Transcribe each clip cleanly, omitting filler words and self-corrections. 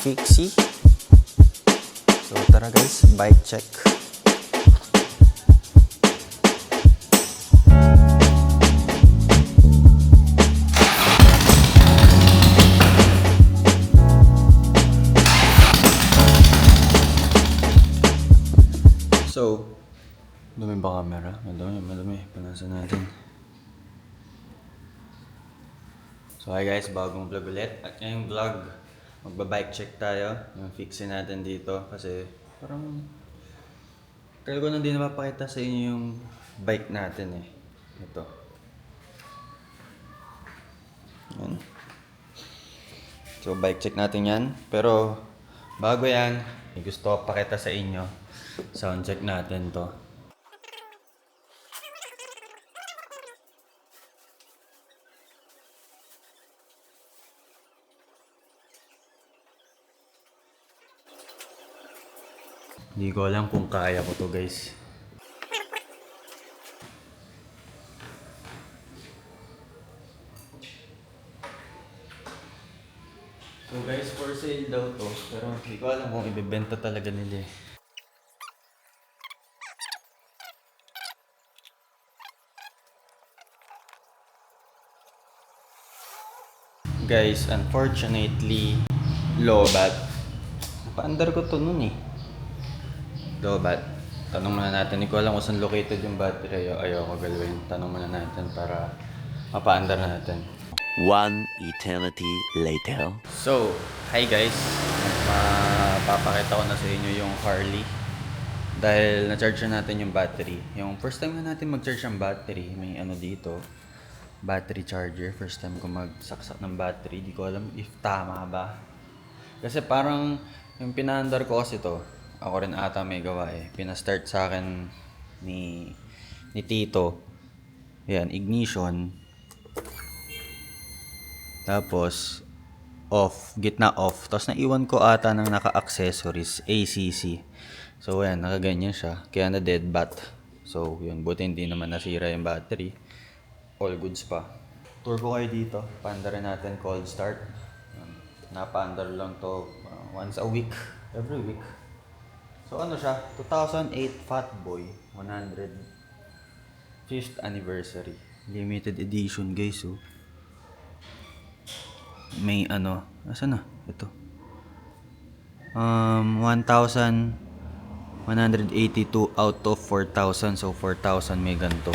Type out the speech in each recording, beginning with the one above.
fixie. So tara guys, bike check. So, dumi ba camera? Madumi. Panasan natin. So hi guys, bagong vlog ulit. At ngayong vlog, magba-bike check tayo. Yung fixin natin dito. Kasi parang kaya ko na din napapakita sa inyo yung bike natin eh. Ito. Yan. So bike check natin yan. Pero bago yan, may gusto ko pakita sa inyo. Sound check natin to. Hindi ko alam kung kaya ko to guys. So guys, for sale daw to. Pero hindi ko alam kung ibebenta talaga nila eh. Guys, unfortunately, low-bat. Napa-under ko to nun eh. Low-bat. Tanong muna natin. Hindi ko alam kung saan located yung battery. Ayoko galawin. Tanong muna natin para mapa-under natin. One eternity later. So, hi guys. Mapapakita ko na sa inyo yung Harley. Dahil na-charge na natin yung battery. Yung first time na natin mag-charge ang battery, may ano dito. Battery charger. First time ko magsaksak ng battery. Di ko alam if tama ba. Kasi parang yung pinaandar ko kasi to, ako rin ata may gawa eh. Pinastart sa akin ni Tito. Yan, ignition. Tapos off, gitna off. Tapos naiwan ko ata ng naka-accessories, ACC. So yan, nakaganyan siya. Kaya na dead bat. So yun, buti hindi naman nasira yung battery. All goods pa. Tour ko kayo dito. Paandarin natin cold start. Napa-andar lang to once a week. Every week. So ano siya? 2008 Fatboy 105th anniversary. Limited edition guys oh. May ano. Asan na? Ito. 1,182 out of 4,000. So 4,000 may ganito.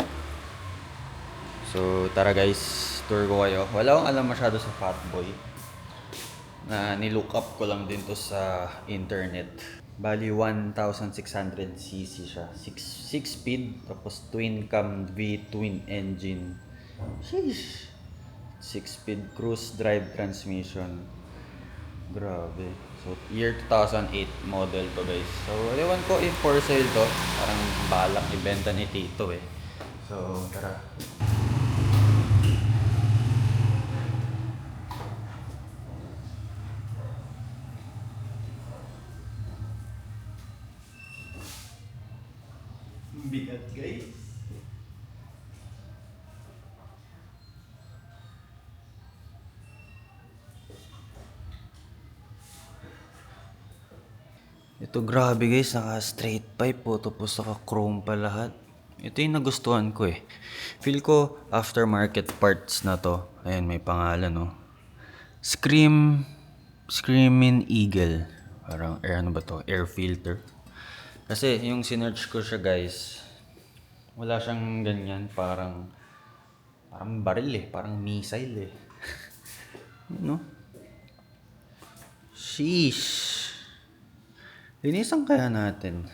So tara guys, tour ko kayo. Wala akong alam masyado sa Fatboy. Na nilook up ko lang din to sa internet. Bali 1,600cc siya. 6 speed tapos twin cam V twin engine. Sheesh. 6 speed cruise drive transmission. Grabe. So year 2008 model to guys. So ewan ko if for sale to. Parang balak ibenta ni Tito eh. So tara. Bigat guys. Ito grabe guys, naka straight pipe po tapos naka chrome pa lahat. Ito yung nagustuhan ko eh. Feel ko aftermarket parts na to. Ayan, may pangalan no. Screamin' Eagle. Parang ano ba to? Air filter. Kasi yung sinearch ko siya guys, wala siyang ganyan, parang baril eh, parang missile eh. No? Sheesh. Linisan kaya natin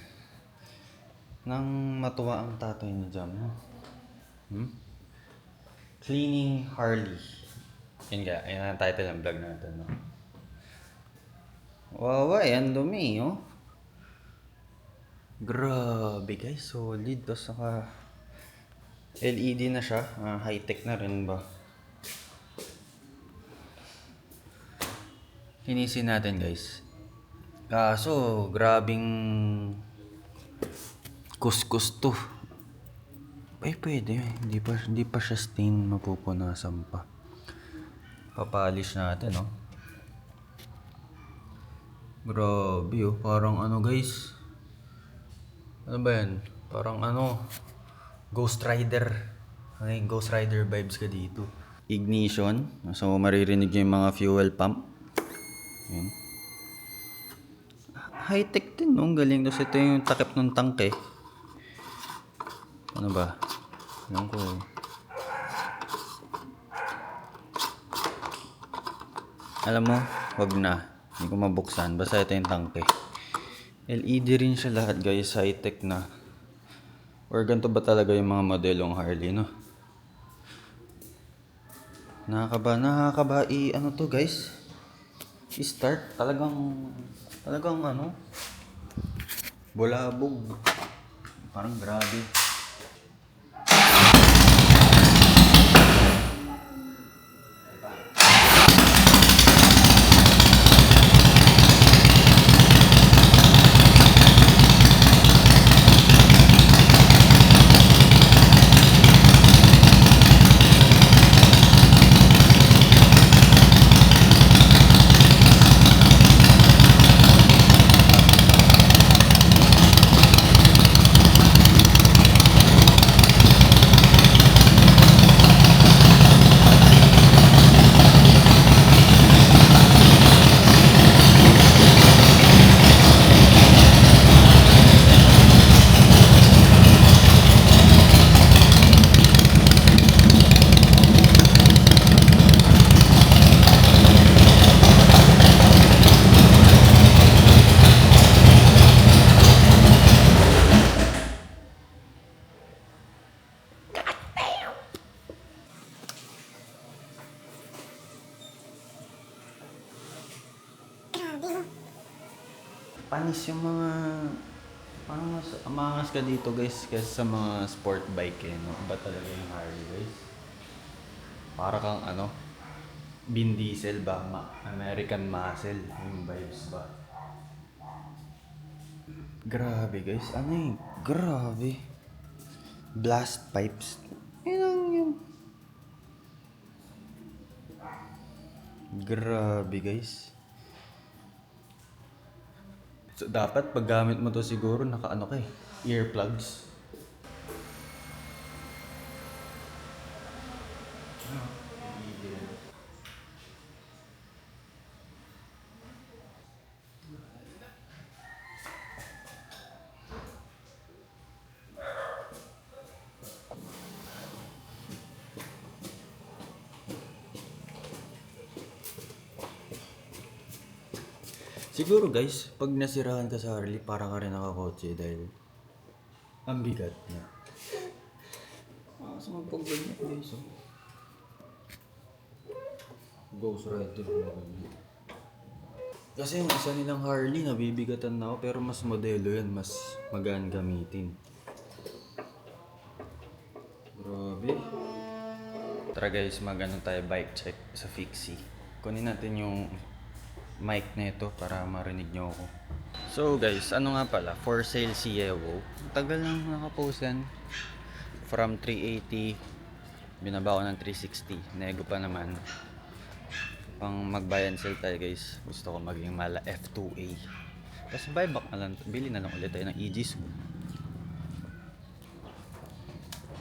nang matuwa ang tatay ni Jam. Cleaning Harley. Yan kaya, ayan ang title ng vlog natin. No? Wow, yan dumi oh. Grabe guys, solid. Tapos naka LED na siya. High-tech na rin ba? Linisin natin guys. Kaso, grabing kuskus to. Ay, pwede. Hindi pa siya stain, mapupunasan pa. Papalish natin, no? Grabe oh, parang ano guys. Ano ba yan? Parang ano, Ghost Rider. Ay, Ghost Rider vibes ka dito. Ignition. So, maririnig nyo yung mga fuel pump. Yan. High-tech din, no? Ang galing. Tapos ito yung takip ng tangke. Ano ba? Alam ko eh. Alam mo, wag na. Hindi ko mabuksan. Basta ito yung tangke. LED rin siya lahat guys. High-tech na. Or ganito ba talaga yung mga modelong Harley, no? Nakakaba. Ano to guys? I-start. Talagang ano? Bulabog. Parang grabe. Panis yung mga... Parang mas amangas ka dito guys kaysa sa mga sport bike eh. No? Iba talaga yung Harley guys. Para kang ano, Vin Diesel ba? American Muscle. Yung vibes ba? Grabe guys. Ano yun? Grabe. Blast pipes. Yun ang yun. Grabe guys. So, dapat pag gamit mo to siguro naka-ano ka eh. Earplugs. Siguro guys, pag nasirahan ka sa Harley, para ka rin nakakotse dahil ang bigat niya. Sa mga pagganyan guys, oh. Ghost Rider mo ganyan. Kasi yung isa nilang Harley, nabibigatan na ako, pero mas modelo yan, mas magaan gamitin. Grabe. Tara guys, mag-ano tayo bike check sa Fixie. Kunin natin yung mic na ito para marinig nyo ako. So guys, ano nga pala, for sale si Ewo. Tagal lang nakapost yan. From 380, binaba ko ng 360. Nego pa naman. Pang mag-buy and sell tayo guys. Gusto ko maging mala F2A. Tapos buyback na lang. Bili na lang ulit tayo ng Aegis.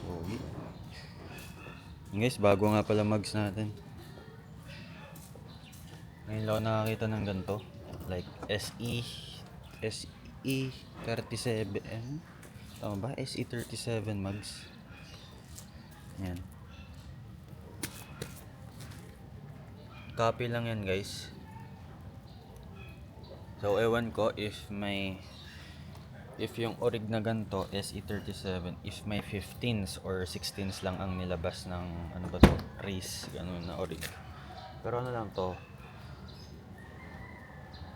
Okay. Guys, bago nga pala mags natin. Ngayon lang ako nakakita ng ganito. Like SE37. Tama ba? SE37 mags. Yan. Copy lang yan guys. So ewan ko if yung orig na ganito SE37, if may 15s or 16s lang ang nilabas ng ano ba to, race ganun na orig. Pero ano lang to,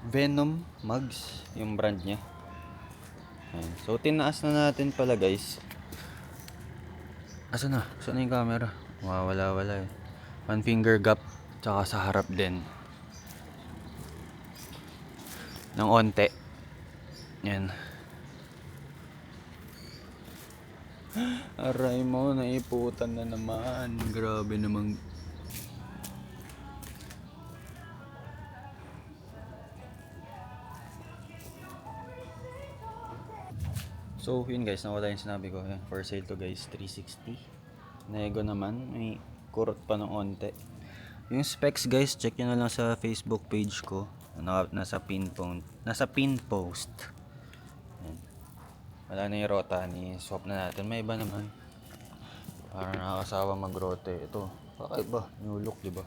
Venom Mugs yung brand niya. Ayan. So tinaas na natin pala guys. Asa na? Saan na yung camera? Wala eh. One finger gap tsaka sa harap din ng onte. Yan. Aray mo, naiputan na naman. Grabe namang. So, yun guys, nawala yung sinabi ko. Ayan, for sale to guys, 360. Nego naman, may kurot pa ng onte. Yung specs guys, check nyo na lang sa Facebook page ko. Nasa pin post. Ayan. Wala na yung rota, ni-swap na natin. May iba naman. Parang nakakasawa mag-rote. Ito, kakaiba, new look, diba?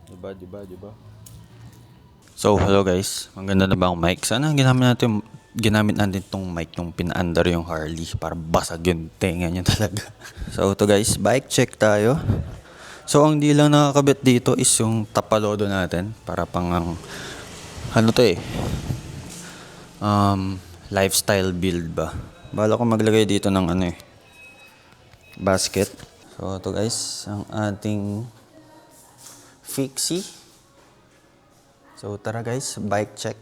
Diba? So, hello guys. Ang ganda na ba ang mic? Sana ginamit natin tong mic yung pinaandar yung Harley para basag yung tenga niya talaga. So, ito guys, bike check tayo. So, ang di lang nakakabit dito is yung tapalodo natin para pang lifestyle build ba. Bala ko maglagay dito ng basket. So, ito guys, ang ating fixie. So tara guys, bike check.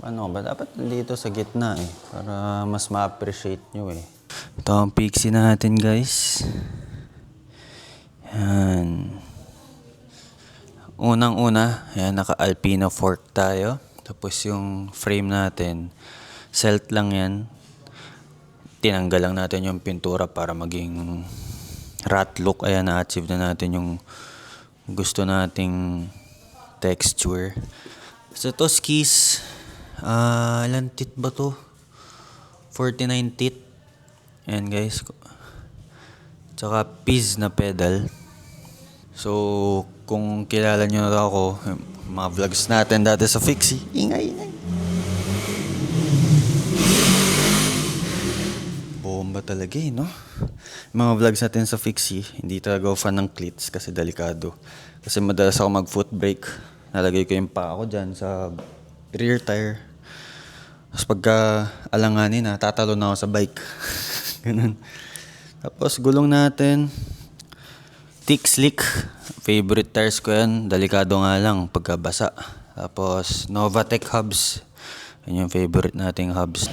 Ano ba? Dapat dito sa gitna para mas ma-appreciate nyo Ito ang fixie natin guys. Yan. Unang-una, yan, naka-Alpina fork tayo. Tapos yung frame natin, selt lang yan. Tinanggal lang natin yung pintura para maging rat look. Ayan, na-achieve na natin yung gusto nating texture. So to skis, ilan tit ba to? 49 tit. Ayan guys. Tsaka Piz na pedal. So kung kilala nyo na ako, mga vlogs natin dati sa Fixie, ingay. Bomba talaga no? Mga vlogs natin sa Fixie, hindi talaga ako fan ng cleats kasi delikado. Kasi madalas ako mag-foot brake. Nalagay ko yung paa ko dyan sa rear tire. Tapos pagka alanganin tatalo na ako sa bike. Ganun. Tapos gulong natin. Thick slick. Favorite tires ko yan. Delikado nga lang pagka basa. Tapos Novatec hubs. Yan yung favorite nating hubs.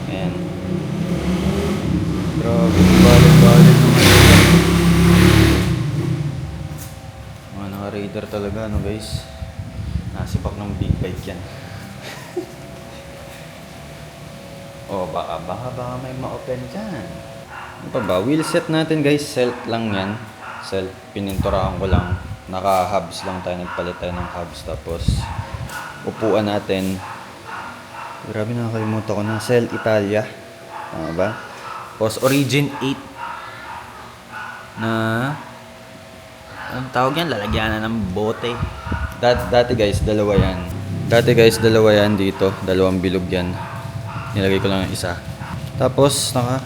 Ayan. Grabe, balik naman. Mga naka-radar talaga, guys. Nasipak ng big bike yan. baka may ma-open dyan. Ano pa ba? Wheel set natin, guys. Selt lang yan. Selt, pininturahan ko lang. Naka-hubs lang tayo. Nagpalit tayo ng hubs. Tapos, upuan natin. Grabe, nakakalimutan ko ng Cell Italia. Tama ba? Tapos Origin 8 na anong tawag yan? Lalagyan na ng bote. Dati guys, dalawa yan dito. Dalawang bilog yan. Nilagay ko lang yung isa. Tapos naka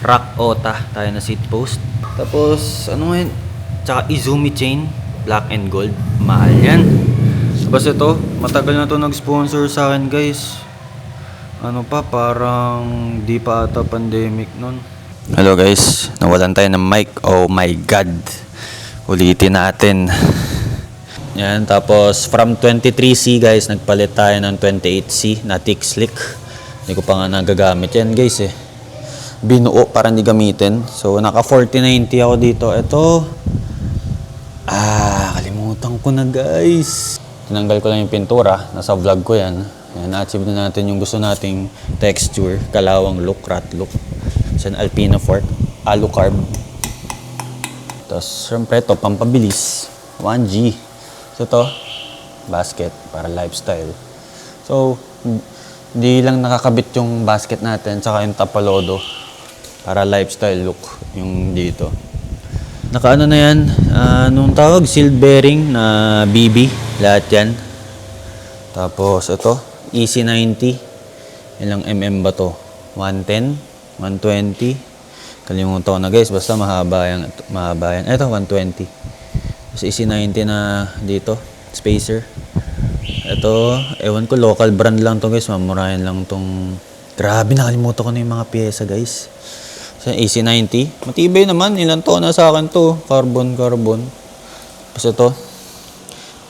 Rock Ota tayo na seat post. Tapos ano nga yun? Tsaka Izumi chain, black and gold. Mahal yan. Tapos ito, matagal na to nag-sponsor sa akin guys. Parang di pa ata pandemic nun. Hello guys, nawalan tayo ng mic. Oh my god. Ulitin natin. Yan, tapos from 23C guys, nagpalit tayo ng 28C na thick slick. Hindi ko pa nga nagagamit yan guys Binuo para hindi gamitin. So naka 4090 ako dito. Ito, kalimutan ko na guys. Tinanggal ko lang yung pintura. Nasa vlog ko yan. Na-achieve na natin yung gusto nating texture. Kalawang look, rat look. Sa Alpina fork. Alucarb. Tapos, syempre ito, pampabilis. 1G. So ito, basket para lifestyle. So, hindi lang nakakabit yung basket natin tsaka yung tapalodo para lifestyle look yung dito. Nakaano na yan, nung tawag, seal bearing na BB, lahat yan. Tapos ito, EC90, ilang mm ba to? 110, 120, kalimutan ko na guys, basta mahaba yan. Ito, 120. Tapos EC90 na dito, spacer. Ito, ewan ko, local brand lang to guys, mamurayan lang tong, grabe, nakalimutan ko na yung mga pyesa guys. So, AC90. Matibay naman. Ilan to na sa akin to. Carbon. Tapos ito.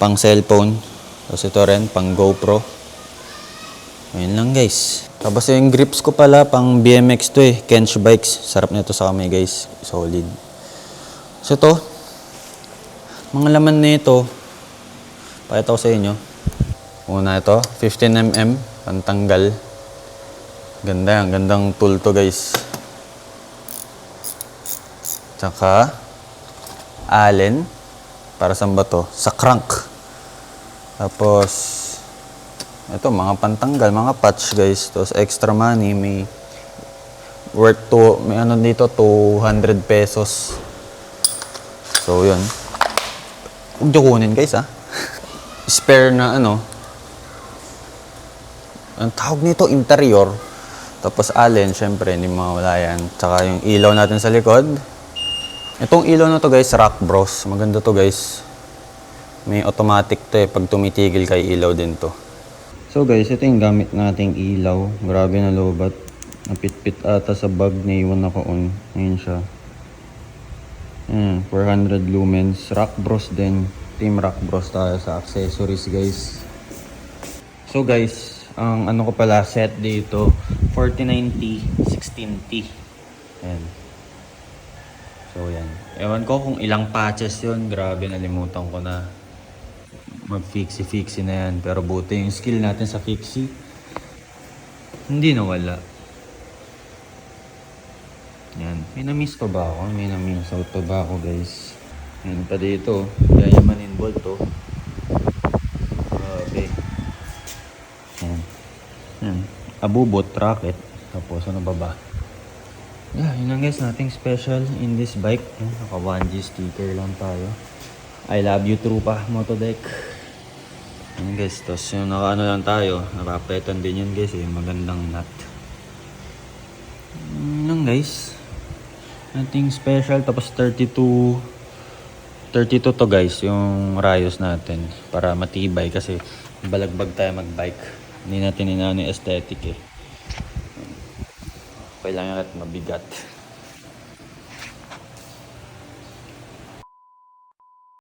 Pang cellphone. Tapos ito rin. Pang GoPro. Ayun lang guys. Tapos yung grips ko pala. Pang BMX to Kench bikes. Sarap nito sa kamay guys. Solid. So ito. Mga laman nito. Pakita ko sa inyo. Una ito, 15mm, pantanggal. Ganda yan, gandang tool to guys. Tsaka, Allen. Para saan ba to? Sa crank. Tapos, ito, mga pantanggal, mga patch guys. Tapos, extra money, may may ano dito, 200 pesos. So, yun. Huwag niyo kunin guys, ha. Spare na ano. Ang tawag nito, interior. Tapos, Allen, syempre, hindi mawala yan. Tsaka yung ilaw natin sa likod. Itong ilaw na to guys, Rock Bros. Maganda to guys. May automatic to eh. Pag tumitigil kay ilaw din to. So guys, ito yung gamit nating ilaw. Grabe na lobat. Napitpit ata sa bag. Naiwan ako on. Ayun siya. 400 lumens. Rock Bros din. Team Rock Bros tayo sa accessories guys. So guys, ang ano ko pala set dito. 4090 16T. Ayan. So, yan. Ewan ko kung ilang patches yun. Grabe, nalimutan ko na. Mag-fixie-fixie na yan. Pero buti yung skill natin sa fixie. Hindi nawala. Yan. May na-miss pa ba ako? May na-miss out pa ba ako, guys? Yan pa dito. Yayamanin bolt, to. Grabe. Yan. Yan. Abubot, racket. Tapos, ano ba ba? Yeah, yun lang guys, nothing special in this bike. Naka 1G sticker lang tayo. I love you Trupa Motodeck. Yun guys, tapos yung naka ano lang tayo, nakapetan din yun guys, magandang nut. Yun lang guys. Nothing special, tapos 32 to guys, yung rayos natin. Para matibay kasi balagbag tayo magbike. Hindi natin inaano yung aesthetic eh. Kailangan at mabigat.